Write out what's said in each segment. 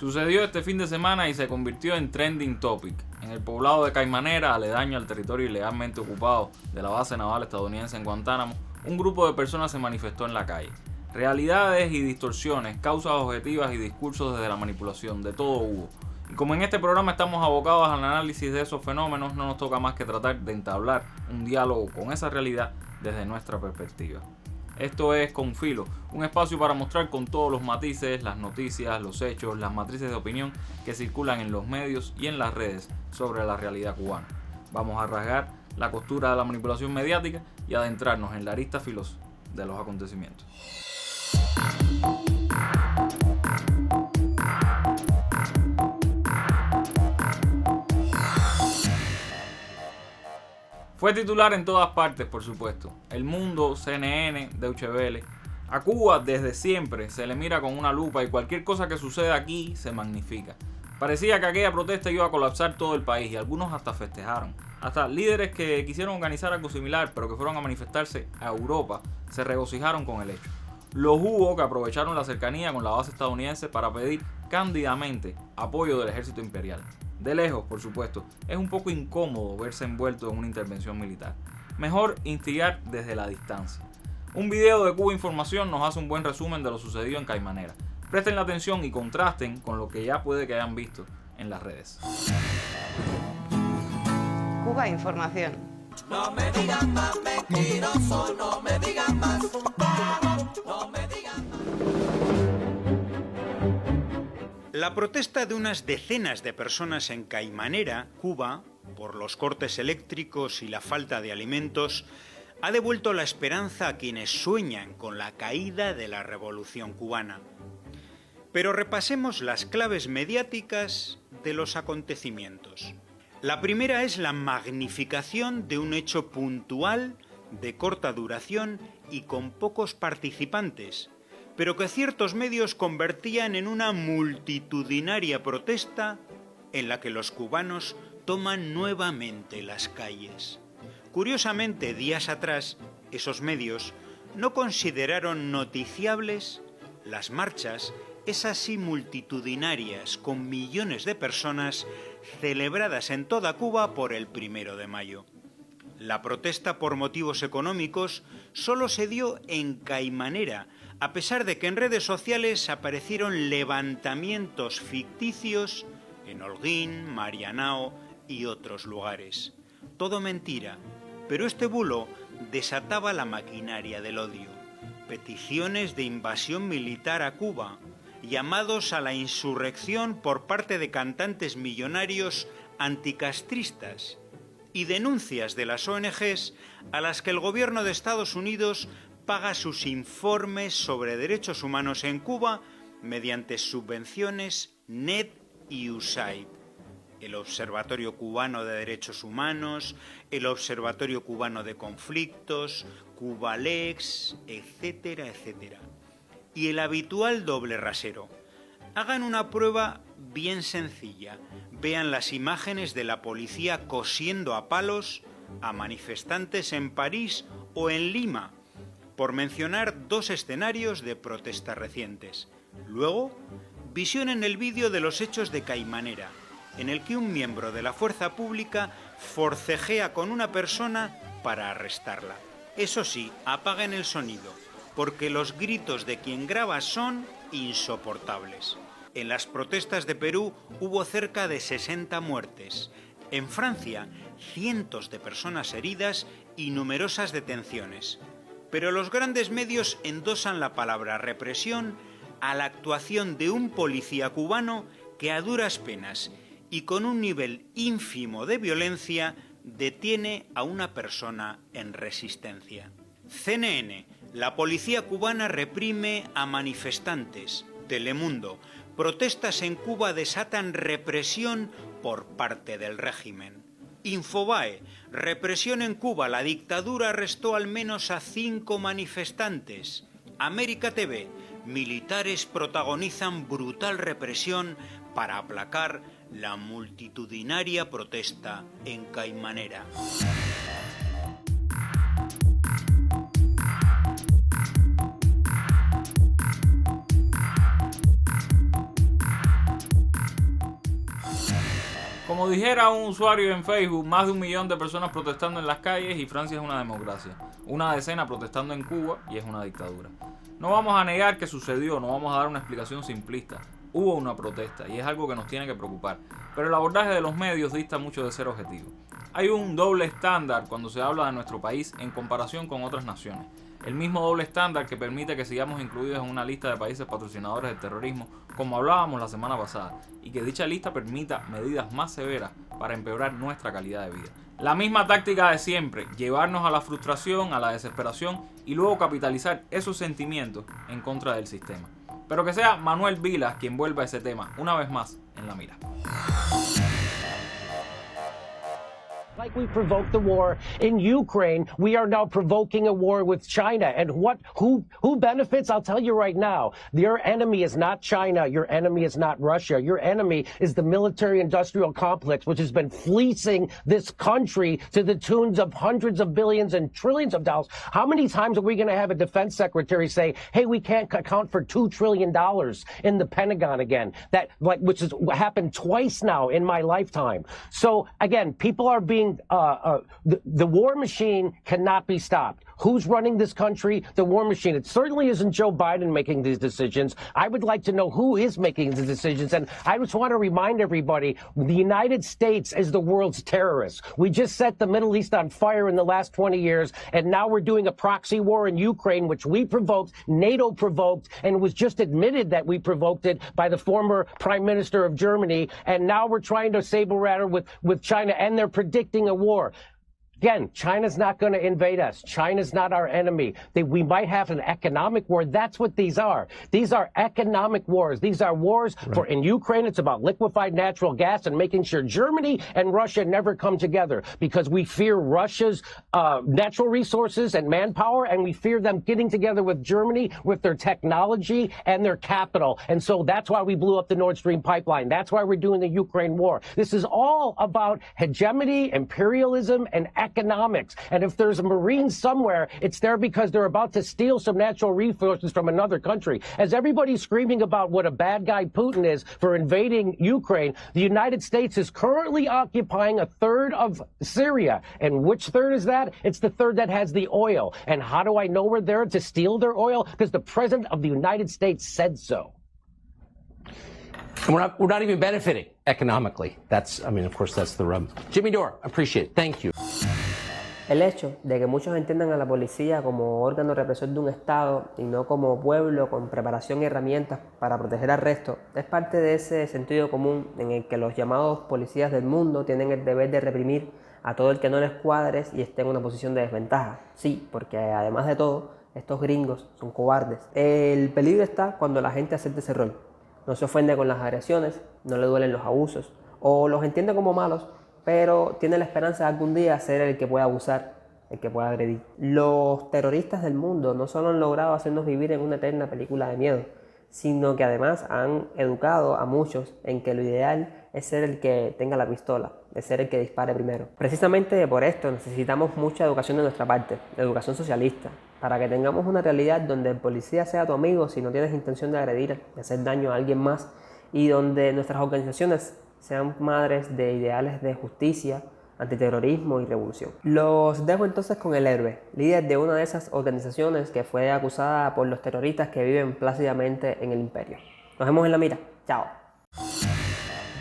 Sucedió este fin de semana y se convirtió en trending topic. En el poblado de Caimanera, aledaño al territorio ilegalmente ocupado de la base naval estadounidense en Guantánamo, un grupo de personas se manifestó en la calle. Realidades y distorsiones, causas objetivas y discursos desde la manipulación, de todo hubo. Y como en este programa estamos abocados al análisis de esos fenómenos, no nos toca más que tratar de entablar un diálogo con esa realidad desde nuestra perspectiva. Esto es Con Filo, un espacio para mostrar con todos los matices, las noticias, los hechos, las matrices de opinión que circulan en los medios y en las redes sobre la realidad cubana. Vamos a rasgar la costura de la manipulación mediática y adentrarnos en la arista filosa de los acontecimientos. Fue titular en todas partes, por supuesto. El Mundo, CNN, Deutsche Welle. A Cuba desde siempre se le mira con una lupa y cualquier cosa que suceda aquí se magnifica. Parecía que aquella protesta iba a colapsar todo el país y algunos hasta festejaron. Hasta líderes que quisieron organizar algo similar pero que fueron a manifestarse a Europa se regocijaron con el hecho. Los hubo que aprovecharon la cercanía con la base estadounidense para pedir cándidamente apoyo del ejército imperial. De lejos, por supuesto, es un poco incómodo verse envuelto en una intervención militar. Mejor instigar desde la distancia. Un video de Cuba Información nos hace un buen resumen de lo sucedido en Caimanera. Presten la atención y contrasten con lo que ya puede que hayan visto en las redes. Cuba Información. No me digan más mentiroso, no me digan más. No me digan más. La protesta de unas decenas de personas en Caimanera, Cuba, por los cortes eléctricos y la falta de alimentos, ha devuelto la esperanza a quienes sueñan con la caída de la revolución cubana. Pero repasemos las claves mediáticas de los acontecimientos. La primera es la magnificación de un hecho puntual, de corta duración y con pocos participantes, pero que ciertos medios convertían en una multitudinaria protesta en la que los cubanos toman nuevamente las calles. Curiosamente, días atrás, esos medios no consideraron noticiables las marchas, esas sí multitudinarias con millones de personas celebradas en toda Cuba por el 1 de mayo. La protesta por motivos económicos solo se dio en Caimanera, a pesar de que en redes sociales aparecieron levantamientos ficticios en Holguín, Marianao y otros lugares. Todo mentira, pero este bulo desataba la maquinaria del odio. Peticiones de invasión militar a Cuba, llamados a la insurrección por parte de cantantes millonarios anticastristas y denuncias de las ONGs a las que el gobierno de Estados Unidos paga sus informes sobre derechos humanos en Cuba mediante subvenciones NED y USAID, el Observatorio Cubano de Derechos Humanos, el Observatorio Cubano de Conflictos, Cubalex, etcétera, etcétera. Y el habitual doble rasero. Hagan una prueba bien sencilla. Vean las imágenes de la policía cosiendo a palos a manifestantes en París o en Lima, por mencionar dos escenarios de protestas recientes. Luego, visionen el vídeo de los hechos de Caimanera, en el que un miembro de la fuerza pública forcejea con una persona para arrestarla. Eso sí, apaguen el sonido, porque los gritos de quien graba son insoportables. En las protestas de Perú hubo cerca de 60 muertes. En Francia, cientos de personas heridas y numerosas detenciones. Pero los grandes medios endosan la palabra represión a la actuación de un policía cubano que a duras penas y con un nivel ínfimo de violencia detiene a una persona en resistencia. CNN, la policía cubana reprime a manifestantes. Telemundo, protestas en Cuba desatan represión por parte del régimen. Infobae, represión en Cuba, la dictadura arrestó al menos a 5 manifestantes. América TV, militares protagonizan brutal represión para aplacar la multitudinaria protesta en Caimanera. Como dijera un usuario en Facebook, más de 1 millón de personas protestando en las calles y Francia es una democracia. Una decena protestando en Cuba y es una dictadura. No vamos a negar que sucedió, no vamos a dar una explicación simplista. Hubo una protesta y es algo que nos tiene que preocupar. Pero el abordaje de los medios dista mucho de ser objetivo. Hay un doble estándar cuando se habla de nuestro país en comparación con otras naciones. El mismo doble estándar que permite que sigamos incluidos en una lista de países patrocinadores del terrorismo, como hablábamos la semana pasada, y que dicha lista permita medidas más severas para empeorar nuestra calidad de vida. La misma táctica de siempre, llevarnos a la frustración, a la desesperación y luego capitalizar esos sentimientos en contra del sistema. Pero que sea Manuel Vilas quien vuelva a ese tema una vez más en la mira. Like we provoked the war in Ukraine, we are now provoking a war with China. And who benefits? I'll tell you right now. Your enemy is not China. Your enemy is not Russia. Your enemy is the military-industrial complex, which has been fleecing this country to the tunes of hundreds of billions and trillions of dollars. How many times are we going to have a defense secretary say, "Hey, we can't account for $2 trillion in the Pentagon again"? Which has happened twice now in my lifetime. So again, people are being the war machine cannot be stopped. Who's running this country? The war machine. It certainly isn't Joe Biden making these decisions. I would like to know who is making the decisions. And I just want to remind everybody, the United States is the world's terrorist. We just set the Middle East on fire in the last 20 years, and now we're doing a proxy war in Ukraine, which we provoked, NATO provoked, and it was just admitted that we provoked it by the former Prime Minister of Germany. And now we're trying to saber rattle with China, and they're predicting a war. Again, China's not going to invade us. China's not our enemy. We might have an economic war. That's what these are. These are economic wars. These are wars in Ukraine, it's about liquefied natural gas and making sure Germany and Russia never come together because we fear Russia's natural resources and manpower, and we fear them getting together with Germany with their technology and their capital. And so that's why we blew up the Nord Stream pipeline. That's why we're doing the Ukraine war. This is all about hegemony, imperialism, and economics. And if there's a Marine somewhere, it's there because they're about to steal some natural resources from another country. As everybody's screaming about what a bad guy Putin is for invading Ukraine, the United States is currently occupying a third of Syria. And which third is that? It's the third that has the oil. And how do I know we're there to steal their oil? Because the President of the United States said so. And we're not even benefiting economically. Of course, that's the rub. Jimmy Dore, appreciate it. Thank you. El hecho de que muchos entiendan a la policía como órgano represor de un Estado y no como pueblo con preparación y herramientas para proteger al resto es parte de ese sentido común en el que los llamados policías del mundo tienen el deber de reprimir a todo el que no les cuadres y esté en una posición de desventaja. Sí, porque además de todo, estos gringos son cobardes. El peligro está cuando la gente acepta ese rol. No se ofende con las agresiones, no le duelen los abusos o los entiende como malos, pero tiene la esperanza de algún día ser el que pueda abusar, el que pueda agredir. Los terroristas del mundo no solo han logrado hacernos vivir en una eterna película de miedo, sino que además han educado a muchos en que lo ideal es ser el que tenga la pistola, es ser el que dispare primero. Precisamente por esto necesitamos mucha educación de nuestra parte, educación socialista, para que tengamos una realidad donde el policía sea tu amigo si no tienes intención de agredir, de hacer daño a alguien más, y donde nuestras organizaciones sean madres de ideales de justicia, antiterrorismo y revolución. Los dejo entonces con el héroe, líder de una de esas organizaciones que fue acusada por los terroristas que viven plácidamente en el imperio. Nos vemos en la mira. Chao.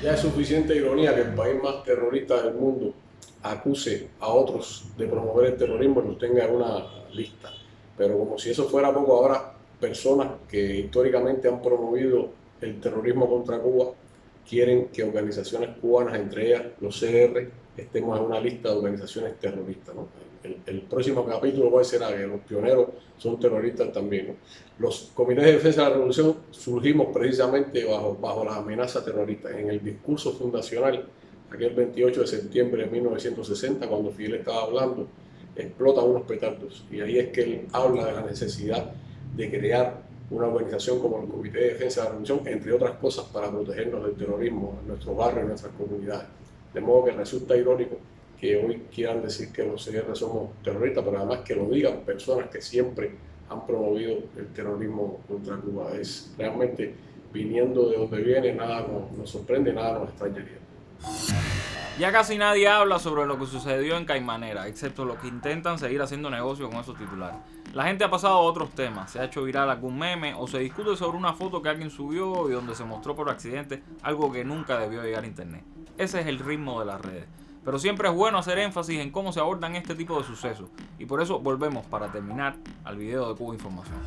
Ya es suficiente ironía que el país más terrorista del mundo acuse a otros de promover el terrorismo y nos tenga en una lista. Pero como si eso fuera poco, ahora personas que históricamente han promovido el terrorismo contra Cuba quieren que organizaciones cubanas, entre ellas los CDR, estemos en una lista de organizaciones terroristas, ¿no? El próximo capítulo puede ser que los pioneros son terroristas también, ¿no? Los comités de defensa de la revolución surgimos precisamente bajo la amenaza terrorista. En el discurso fundacional, aquel 28 de septiembre de 1960, cuando Fidel estaba hablando, explotan unos petardos. Y ahí es que él habla de la necesidad de crear una organización como el Comité de Defensa de la Revolución, entre otras cosas, para protegernos del terrorismo en nuestros barrios, en nuestras comunidades. De modo que resulta irónico que hoy quieran decir que los CDR somos terroristas, pero además que lo digan personas que siempre han promovido el terrorismo contra Cuba. Es realmente, viniendo de donde viene, nada nos sorprende, nada nos extrañaría. Ya casi nadie habla sobre lo que sucedió en Caimanera, excepto los que intentan seguir haciendo negocio con esos titulares. La gente ha pasado a otros temas, se ha hecho viral algún meme o se discute sobre una foto que alguien subió y donde se mostró por accidente algo que nunca debió llegar a internet. Ese es el ritmo de las redes. Pero siempre es bueno hacer énfasis en cómo se abordan este tipo de sucesos. Y por eso volvemos para terminar al video de Cuba Información.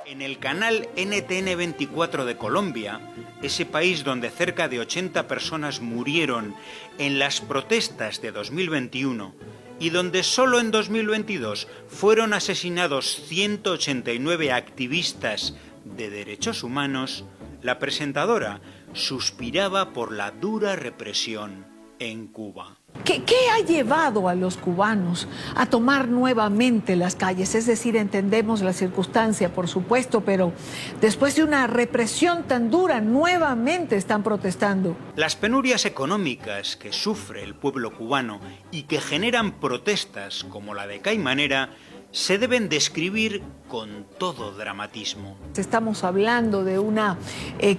En el canal NTN 24 de Colombia, ese país donde cerca de 80 personas murieron en las protestas de 2021 y donde solo en 2022 fueron asesinados 189 activistas de derechos humanos, la presentadora suspiraba por la dura represión en Cuba. ¿Qué ha llevado a los cubanos a tomar nuevamente las calles? Es decir, entendemos la circunstancia, por supuesto, pero después de una represión tan dura, nuevamente están protestando. Las penurias económicas que sufre el pueblo cubano y que generan protestas como la de Caimanera se deben describir con todo dramatismo. Estamos hablando de una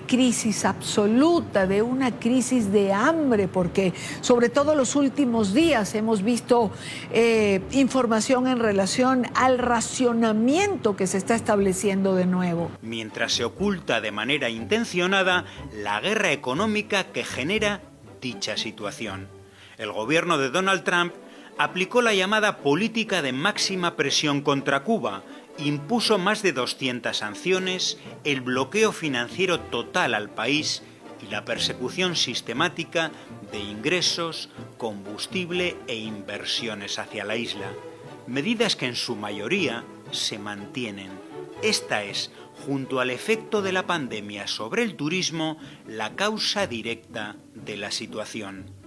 crisis absoluta, de una crisis de hambre, porque sobre todo los últimos días hemos visto información en relación al racionamiento que se está estableciendo de nuevo. Mientras se oculta de manera intencionada la guerra económica que genera dicha situación. El gobierno de Donald Trump aplicó la llamada política de máxima presión contra Cuba, impuso más de 200 sanciones, el bloqueo financiero total al país y la persecución sistemática de ingresos, combustible e inversiones hacia la isla. Medidas que en su mayoría se mantienen. Esta es, junto al efecto de la pandemia sobre el turismo, la causa directa de la situación.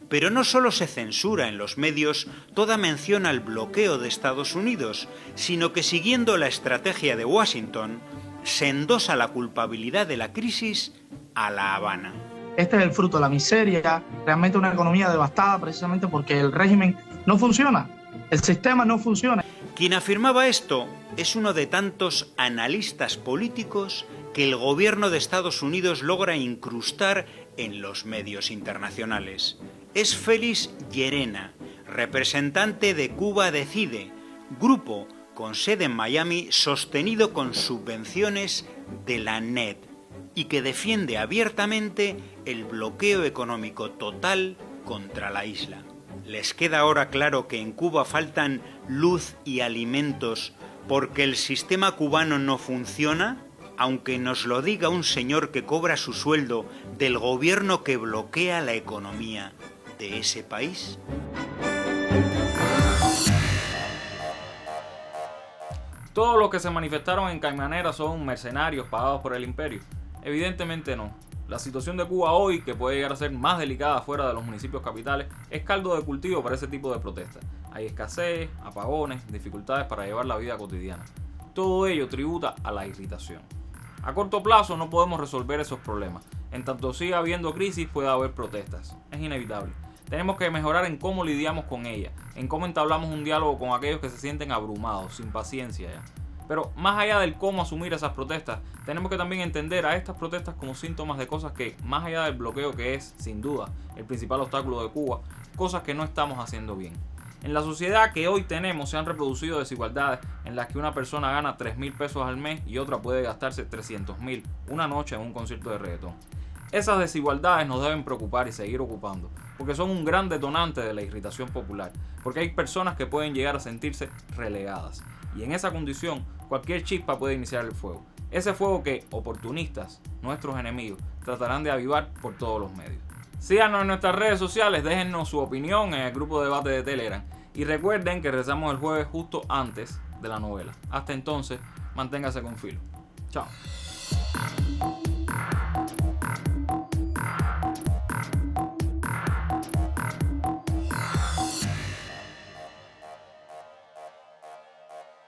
Pero no solo se censura en los medios toda mención al bloqueo de Estados Unidos, sino que siguiendo la estrategia de Washington, se endosa la culpabilidad de la crisis a La Habana. Este es el fruto de la miseria, realmente una economía devastada precisamente porque el régimen no funciona, el sistema no funciona. Quien afirmaba esto es uno de tantos analistas políticos que el gobierno de Estados Unidos logra incrustar en los medios internacionales. Es Félix Llerena, representante de Cuba Decide, grupo con sede en Miami sostenido con subvenciones de la NED y que defiende abiertamente el bloqueo económico total contra la isla. ¿Les queda ahora claro que en Cuba faltan luz y alimentos porque el sistema cubano no funciona? Aunque nos lo diga un señor que cobra su sueldo del gobierno que bloquea la economía de ese país. ¿Todos los que se manifestaron en Caimanera son mercenarios pagados por el imperio? Evidentemente no. La situación de Cuba hoy, que puede llegar a ser más delicada fuera de los municipios capitales, es caldo de cultivo para ese tipo de protestas. Hay escasez, apagones, dificultades para llevar la vida cotidiana. Todo ello tributa a la irritación. A corto plazo no podemos resolver esos problemas. En tanto siga habiendo crisis, puede haber protestas. Es inevitable. Tenemos que mejorar en cómo lidiamos con ella, en cómo entablamos un diálogo con aquellos que se sienten abrumados, sin paciencia ya. Pero más allá del cómo asumir esas protestas, tenemos que también entender a estas protestas como síntomas de cosas que, más allá del bloqueo que es, sin duda, el principal obstáculo de Cuba, cosas que no estamos haciendo bien. En la sociedad que hoy tenemos se han reproducido desigualdades en las que una persona gana 3,000 pesos al mes y otra puede gastarse 300,000 una noche en un concierto de reggaetón. Esas desigualdades nos deben preocupar y seguir ocupando, porque son un gran detonante de la irritación popular, porque hay personas que pueden llegar a sentirse relegadas, y en esa condición cualquier chispa puede iniciar el fuego. Ese fuego que oportunistas, nuestros enemigos, tratarán de avivar por todos los medios. Síganos en nuestras redes sociales, déjennos su opinión en el grupo de debate de Telegram, y recuerden que regresamos el jueves justo antes de la novela. Hasta entonces, manténgase con filo. Chao.